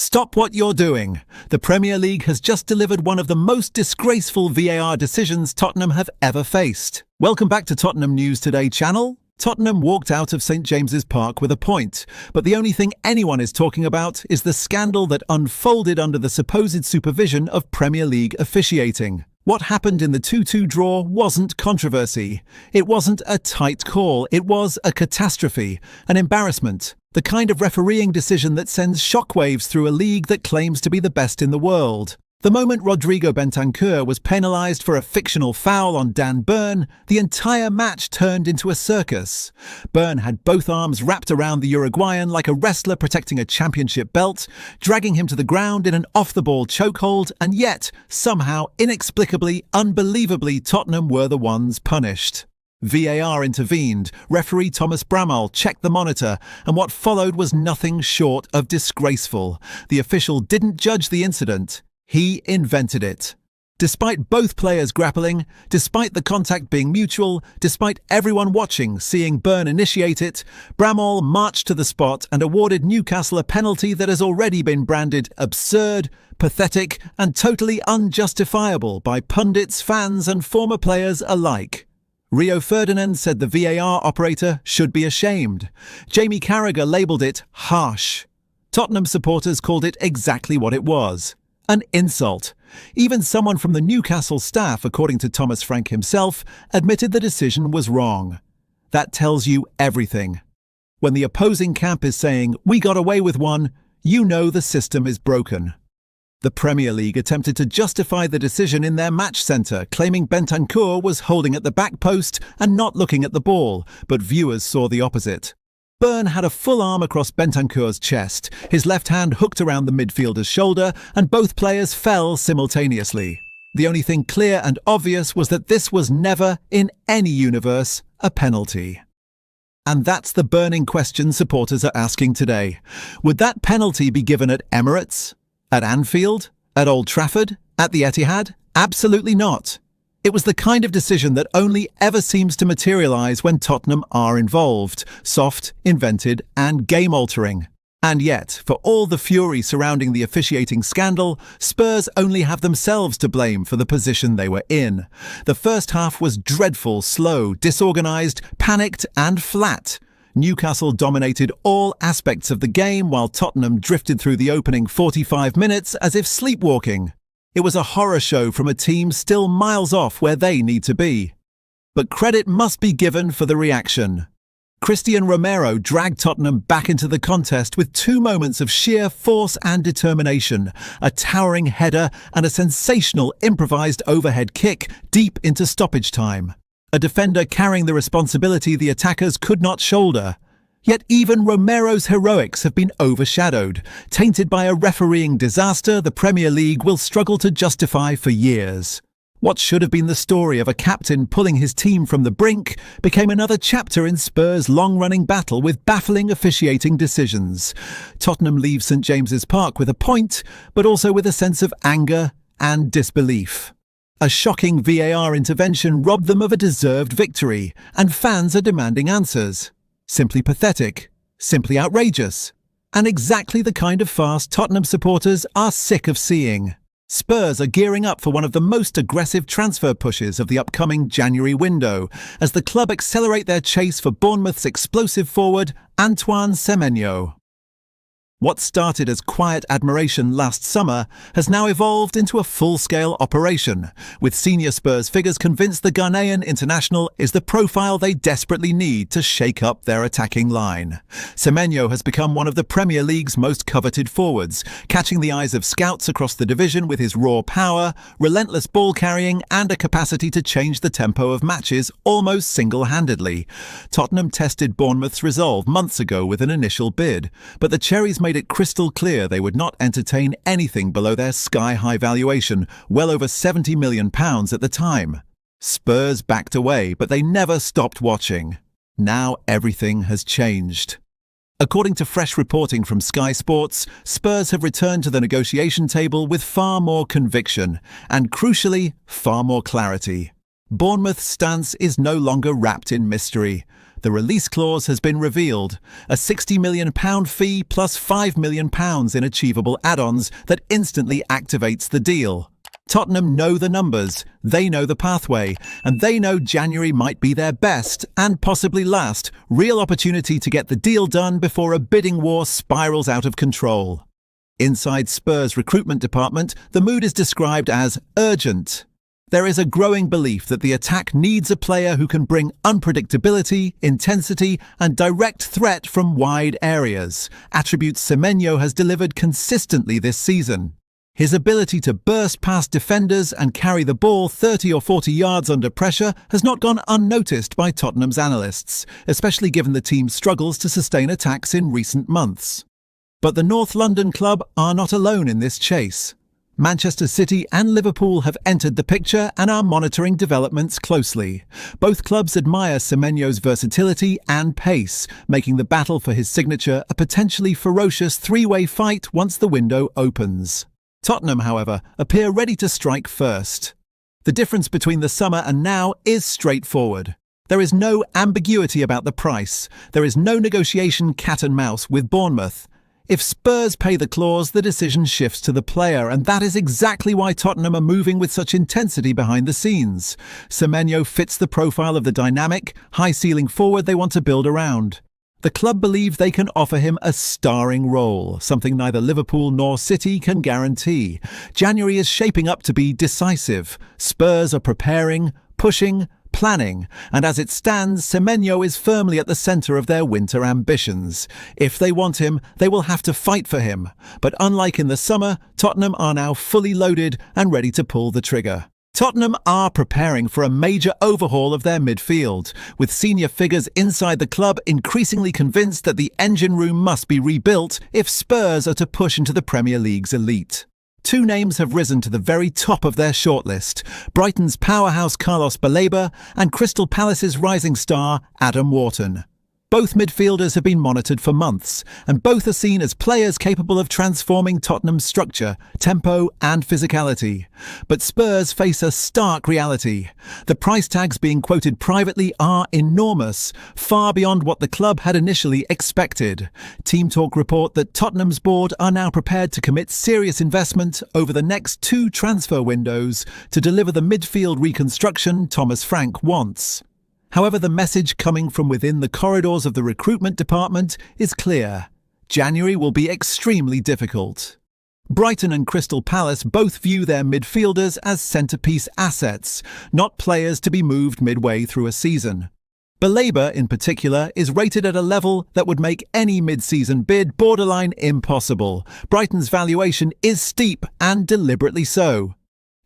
Stop what you're doing. The Premier League has just delivered one of the most disgraceful VAR decisions Tottenham have ever faced. Welcome back to Tottenham News Today channel. Tottenham walked out of St James's Park with a point, but the only thing anyone is talking about is the scandal that unfolded under the supposed supervision of Premier League officiating. What happened in the 2-2 draw wasn't controversy. It wasn't a tight call. It was a catastrophe, an embarrassment, the kind of refereeing decision that sends shockwaves through a league that claims to be the best in the world. The moment Rodrigo Bentancur was penalised for a fictional foul on Dan Burn, the entire match turned into a circus. Burn had both arms wrapped around the Uruguayan like a wrestler protecting a championship belt, dragging him to the ground in an off-the-ball chokehold, and yet, somehow, inexplicably, unbelievably, Tottenham were the ones punished. VAR intervened, referee Thomas Bramall checked the monitor, and what followed was nothing short of disgraceful. The official didn't judge the incident. He invented it. Despite both players grappling, despite the contact being mutual, despite everyone watching seeing Burn initiate it, Bramall marched to the spot and awarded Newcastle a penalty that has already been branded absurd, pathetic, and totally unjustifiable by pundits, fans, and former players alike. Rio Ferdinand said the VAR operator should be ashamed. Jamie Carragher labelled it harsh. Tottenham supporters called it exactly what it was. An insult. Even someone from the Newcastle staff, according to Thomas Frank himself, admitted the decision was wrong. That tells you everything. When the opposing camp is saying, "We got away with one," you know the system is broken. The Premier League attempted to justify the decision in their match centre, claiming Bentancur was holding at the back post and not looking at the ball, but viewers saw the opposite. Burn had a full arm across Bentancur's chest, his left hand hooked around the midfielder's shoulder, and both players fell simultaneously. The only thing clear and obvious was that this was never, in any universe, a penalty. And that's the burning question supporters are asking today. Would that penalty be given at Emirates? At Anfield? At Old Trafford? At the Etihad? Absolutely not. It was the kind of decision that only ever seems to materialise when Tottenham are involved, soft, invented, and game-altering. And yet, for all the fury surrounding the officiating scandal, Spurs only have themselves to blame for the position they were in. The first half was dreadful, slow, disorganised, panicked, and flat. Newcastle dominated all aspects of the game while Tottenham drifted through the opening 45 minutes as if sleepwalking. It was a horror show from a team still miles off where they need to be. But credit must be given for the reaction. Cristian Romero dragged Tottenham back into the contest with 2 moments of sheer force and determination, a towering header and a sensational improvised overhead kick deep into stoppage time. A defender carrying the responsibility the attackers could not shoulder. Yet even Romero's heroics have been overshadowed. Tainted by a refereeing disaster the Premier League will struggle to justify for years. What should have been the story of a captain pulling his team from the brink became another chapter in Spurs' long-running battle with baffling officiating decisions. Tottenham leaves St James's Park with a point, but also with a sense of anger and disbelief. A shocking VAR intervention robbed them of a deserved victory, and fans are demanding answers. Simply pathetic, simply outrageous, and exactly the kind of farce Tottenham supporters are sick of seeing. Spurs are gearing up for one of the most aggressive transfer pushes of the upcoming January window, as the club accelerate their chase for Bournemouth's explosive forward, Antoine Semenyo. What started as quiet admiration last summer has now evolved into a full-scale operation, with senior Spurs figures convinced the Ghanaian international is the profile they desperately need to shake up their attacking line. Semenyo has become one of the Premier League's most coveted forwards, catching the eyes of scouts across the division with his raw power, relentless ball carrying, and a capacity to change the tempo of matches almost single-handedly. Tottenham tested Bournemouth's resolve months ago with an initial bid, but the Cherries made it crystal clear they would not entertain anything below their sky-high valuation, well over £70 million at the time. Spurs backed away, but they never stopped watching. Now everything has changed. According to fresh reporting from Sky Sports, Spurs have returned to the negotiation table with far more conviction and, crucially, far more clarity. Bournemouth's stance is no longer wrapped in mystery. The release clause has been revealed, a £60 million fee plus £5 million in achievable add-ons that instantly activates the deal. Tottenham know the numbers, they know the pathway, and they know January might be their best, and possibly last, real opportunity to get the deal done before a bidding war spirals out of control. Inside Spurs' recruitment department, the mood is described as urgent. There is a growing belief that the attack needs a player who can bring unpredictability, intensity, and direct threat from wide areas, attributes Semenyo has delivered consistently this season. His ability to burst past defenders and carry the ball 30 or 40 yards under pressure has not gone unnoticed by Tottenham's analysts, especially given the team's struggles to sustain attacks in recent months. But the North London club are not alone in this chase. Manchester City and Liverpool have entered the picture and are monitoring developments closely. Both clubs admire Semenyo's versatility and pace, making the battle for his signature a potentially ferocious three-way fight once the window opens. Tottenham, however, appear ready to strike first. The difference between the summer and now is straightforward. There is no ambiguity about the price. There is no negotiation cat and mouse with Bournemouth. If Spurs pay the clause, the decision shifts to the player, and that is exactly why Tottenham are moving with such intensity behind the scenes. Semenyo fits the profile of the dynamic, high-ceiling forward they want to build around. The club believe they can offer him a starring role, something neither Liverpool nor City can guarantee. January is shaping up to be decisive. Spurs are preparing, pushing, planning, and as it stands, Semenyo is firmly at the centre of their winter ambitions. If they want him, they will have to fight for him. But unlike in the summer, Tottenham are now fully loaded and ready to pull the trigger. Tottenham are preparing for a major overhaul of their midfield, with senior figures inside the club increasingly convinced that the engine room must be rebuilt if Spurs are to push into the Premier League's elite. Two names have risen to the very top of their shortlist: Brighton's powerhouse Carlos Baleba and Crystal Palace's rising star Adam Wharton. Both midfielders have been monitored for months, and both are seen as players capable of transforming Tottenham's structure, tempo and physicality. But Spurs face a stark reality. The price tags being quoted privately are enormous, far beyond what the club had initially expected. Team Talk report that Tottenham's board are now prepared to commit serious investment over the next 2 transfer windows to deliver the midfield reconstruction Thomas Frank wants. However, the message coming from within the corridors of the recruitment department is clear. January will be extremely difficult. Brighton and Crystal Palace both view their midfielders as centrepiece assets, not players to be moved midway through a season. Baleba, in particular, is rated at a level that would make any mid-season bid borderline impossible. Brighton's valuation is steep and deliberately so.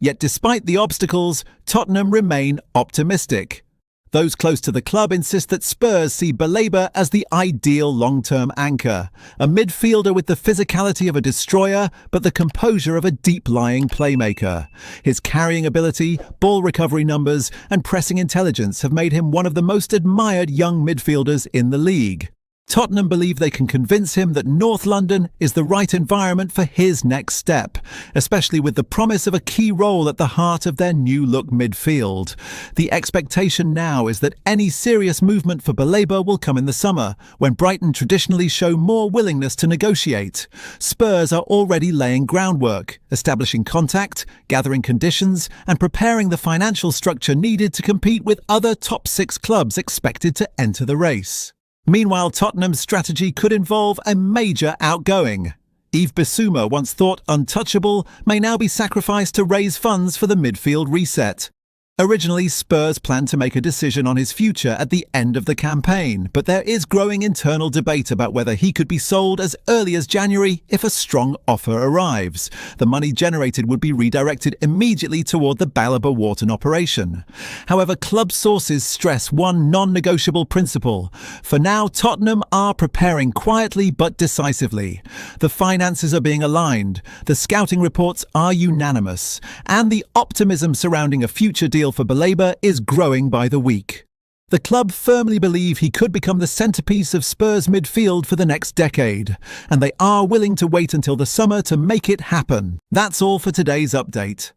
Yet despite the obstacles, Tottenham remain optimistic. Those close to the club insist that Spurs see Baleba as the ideal long-term anchor, a midfielder with the physicality of a destroyer but the composure of a deep-lying playmaker. His carrying ability, ball recovery numbers and pressing intelligence have made him one of the most admired young midfielders in the league. Tottenham believe they can convince him that North London is the right environment for his next step, especially with the promise of a key role at the heart of their new-look midfield. The expectation now is that any serious movement for Baleba will come in the summer, when Brighton traditionally show more willingness to negotiate. Spurs are already laying groundwork, establishing contact, gathering conditions, and preparing the financial structure needed to compete with other top 6 clubs expected to enter the race. Meanwhile, Tottenham's strategy could involve a major outgoing. Yves Bissouma, once thought untouchable, may now be sacrificed to raise funds for the midfield reset. Originally, Spurs planned to make a decision on his future at the end of the campaign, but there is growing internal debate about whether he could be sold as early as January if a strong offer arrives. The money generated would be redirected immediately toward the Baleba-Wharton operation. However, club sources stress one non-negotiable principle. For now, Tottenham are preparing quietly but decisively. The finances are being aligned, the scouting reports are unanimous, and the optimism surrounding a future deal for Baleba is growing by the week. The club firmly believe he could become the centrepiece of Spurs midfield for the next decade, and they are willing to wait until the summer to make it happen. That's all for today's update.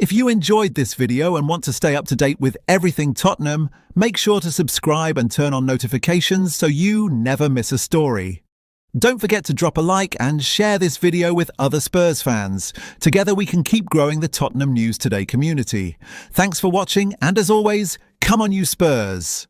If you enjoyed this video and want to stay up to date with everything Tottenham, make sure to subscribe and turn on notifications so you never miss a story. Don't forget to drop a like and share this video with other Spurs fans. Together we can keep growing the Tottenham News Today community. Thanks for watching, and as always, come on you Spurs!